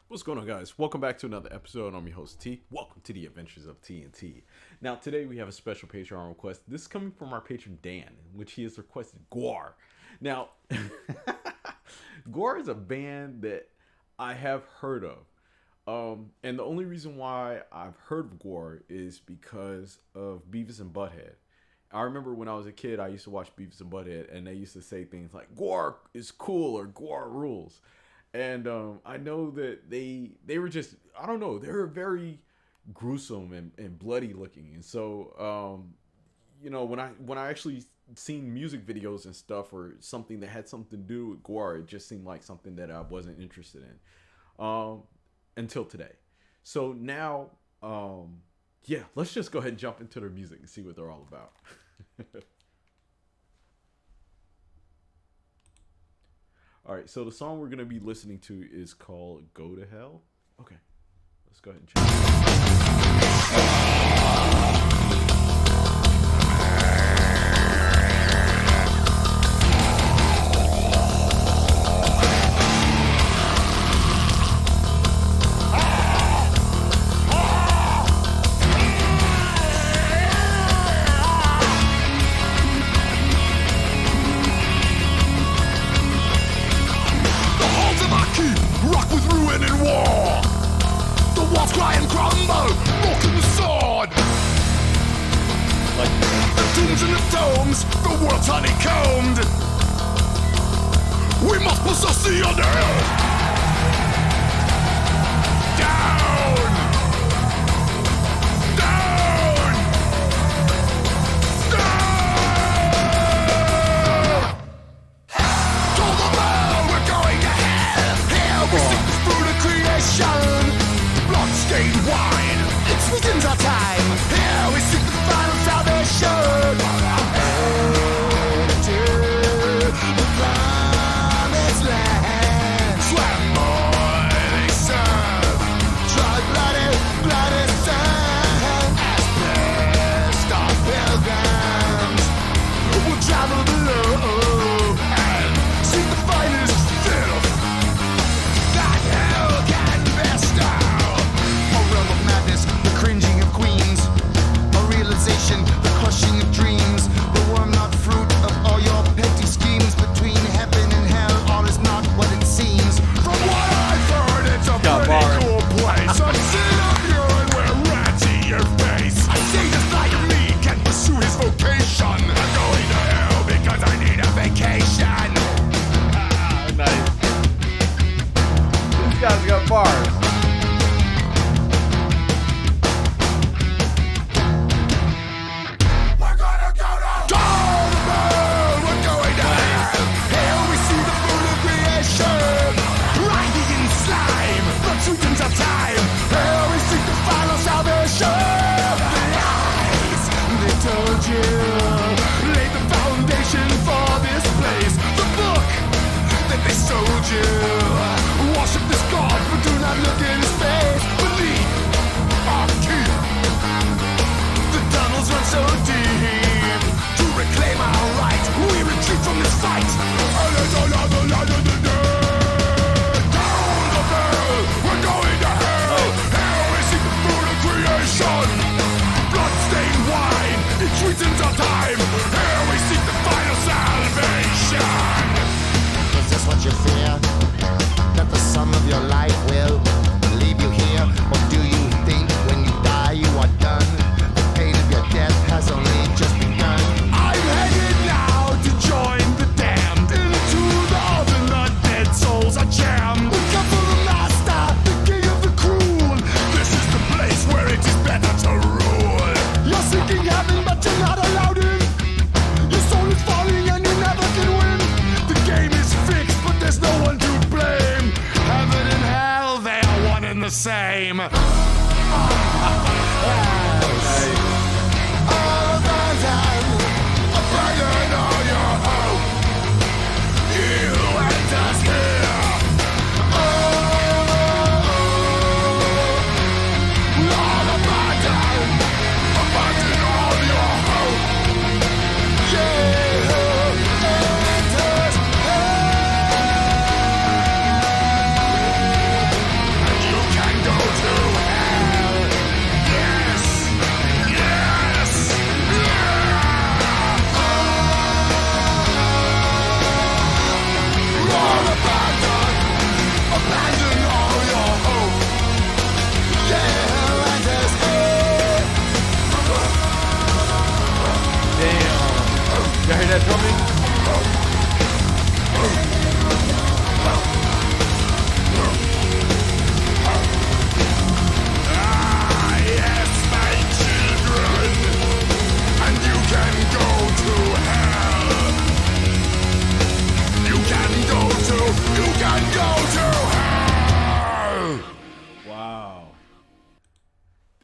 What's going on, guys? Welcome back to another episode. I'm your host, T. Welcome to the Adventures of TNT. Now, today we have a special Patreon request. This is coming from our patron Dan, in which he has requested Gwar. Now, Gwar is a band that I have heard of. And the only reason why I've heard of Gwar is because of Beavis and Butthead. I remember when I was a kid, I used to watch Beavis and Butthead, and they used to say things like, Gwar is cool or Gwar rules. And I know that they were just, I don't know, they were very gruesome and bloody looking. And so, when I actually seen music videos and stuff or something that had something to do with Gwar, it just seemed like something that I wasn't interested in until today. So now, let's just go ahead and jump into their music and see what they're all about. All right, so the song we're going to be listening to is called Go to Hell. Okay, let's go ahead and check it out. The world's honeycombed. We must possess the underhill. Down, down, down. Toll the bell, we're going to hell. Here we sing the fruit of creation. Blood-stained wine, it sweetens our time. Here we seek the final salvation. Same.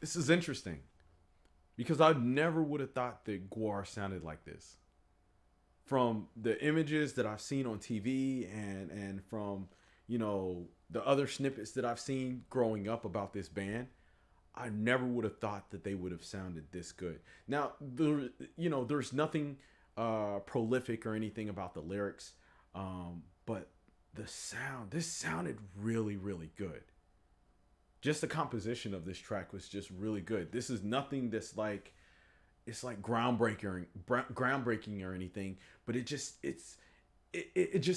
This is interesting because I never would have thought that Gwar sounded like this. From the images that I've seen on TV and from, you know, the other snippets that I've seen growing up about this band, I never would have thought that they would have sounded this good. Now, there's nothing prolific or anything about the lyrics, but this sounded really, really good. Just the composition of this track was just really good. This is nothing that's like, it's like groundbreaking or anything, but it just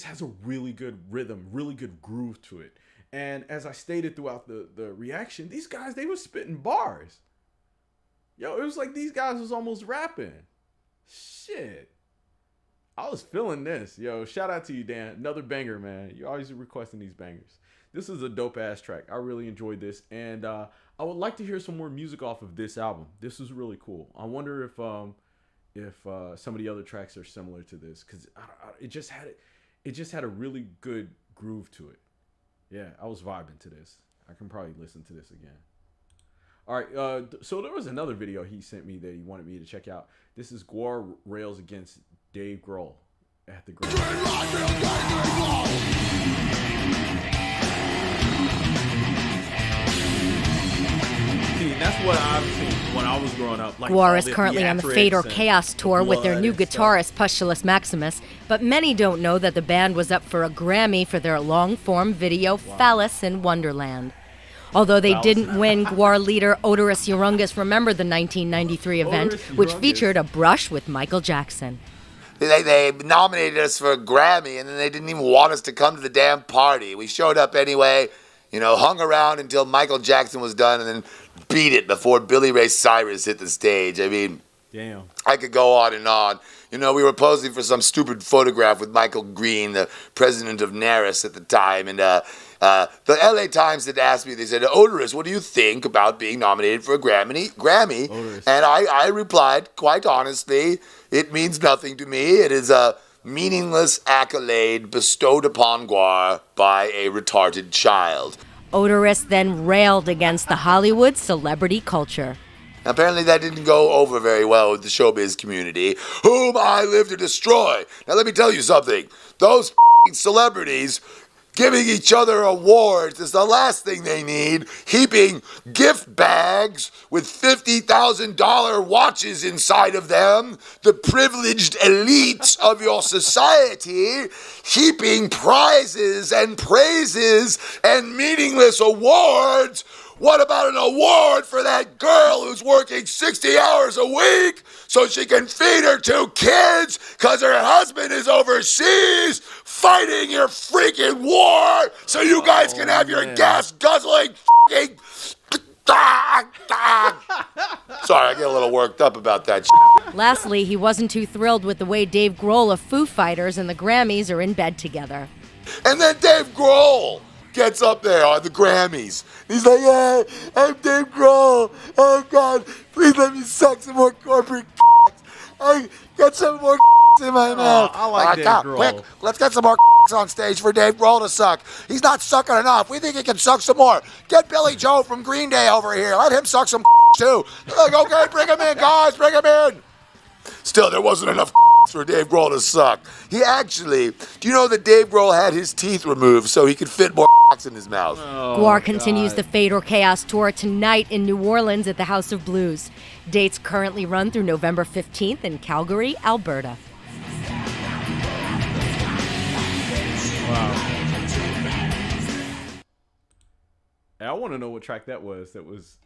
has a really good rhythm, really good groove to it. And as I stated throughout the reaction, these guys, they were spitting bars. Yo, it was like these guys was almost rapping. Shit. I was feeling this. Yo, shout out to you, Dan. Another banger, man. You're always requesting these bangers. This is a dope ass track. I really enjoyed this, and I would like to hear some more music off of this album. This is really cool. I wonder if some of the other tracks are similar to this, because it just had a really good groove to it. Yeah, I was vibing to this. I can probably listen to this again. All right, so there was another video he sent me that he wanted me to check out. This is Gwar rails against Dave Grohl at the Grammy. See, that's what I've seen when I was growing up. Like, Gwar is currently on the Fate or Chaos tour with their new guitarist, Pustulus Maximus, but many don't know that the band was up for a Grammy for their long-form video, Phallus in Wonderland. Although they didn't win, Gwar leader Odorous Urungus remembered the 1993 event, which featured a brush with Michael Jackson. They nominated us for a Grammy, and then they didn't even want us to come to the damn party. We showed up anyway, hung around until Michael Jackson was done, and then beat it before Billy Ray Cyrus hit the stage. I mean, damn. I could go on and on. We were posing for some stupid photograph with Michael Green, the president of NARIS at the time, and the LA Times had asked me, they said, Odorous, what do you think about being nominated for a Grammy? Odorous. And I replied, quite honestly, it means nothing to me. It is a meaningless accolade bestowed upon Gwar by a retarded child. Odorous then railed against the Hollywood celebrity culture. Apparently that didn't go over very well with the showbiz community, whom I live to destroy. Now let me tell you something. Those celebrities giving each other awards is the last thing they need. Heaping gift bags with $50,000 watches inside of them, the privileged elites of your society, heaping prizes and praises and meaningless awards. What about an award for that girl who's working 60 hours a week so she can feed her 2 kids because her husband is overseas fighting your freaking war so you guys can have your gas guzzling fucking... Sorry, I get a little worked up about that shit. Lastly, he wasn't too thrilled with the way Dave Grohl of Foo Fighters and the Grammys are in bed together. And then Dave Grohl gets up there on the Grammys. He's like, yeah, I'm Dave Grohl. Oh, God, please let me suck some more corporate I got some more in my mouth. I like Dave Grohl. Quick, let's get some more on stage for Dave Grohl to suck. He's not sucking enough. We think he can suck some more. Get Billy Joe from Green Day over here. Let him suck some too. Like, okay, bring him in, guys. Bring him in. Still, there wasn't enough for Dave Grohl to suck. He actually, do you know that Dave Grohl had his teeth removed so he could fit more in his mouth? Gwar continues the Fate or Chaos tour tonight in New Orleans at the House of Blues. Dates currently run through November 15th in Calgary, Alberta. Wow. I want to know what track that was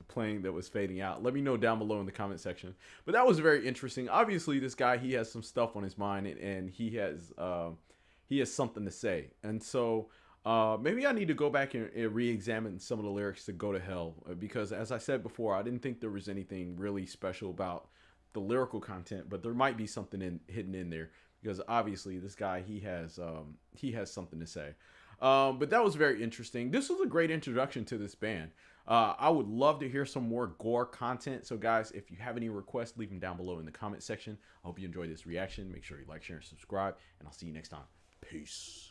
playing, that was fading out. Let me know down below in the comment section. But that was very interesting. Obviously, this guy, he has some stuff on his mind, and he has something to say. And so maybe I need to go back and re-examine some of the lyrics to Go to Hell, because as I said before, I didn't think there was anything really special about the lyrical content, but there might be something hidden in there, because obviously this guy, he has something to say. But that was very interesting. This was a great introduction to this band. I would love to hear some more Gwar content. So guys, if you have any requests, leave them down below in the comment section. I hope you enjoyed this reaction. Make sure you like, share, and subscribe, and I'll see you next time. Peace.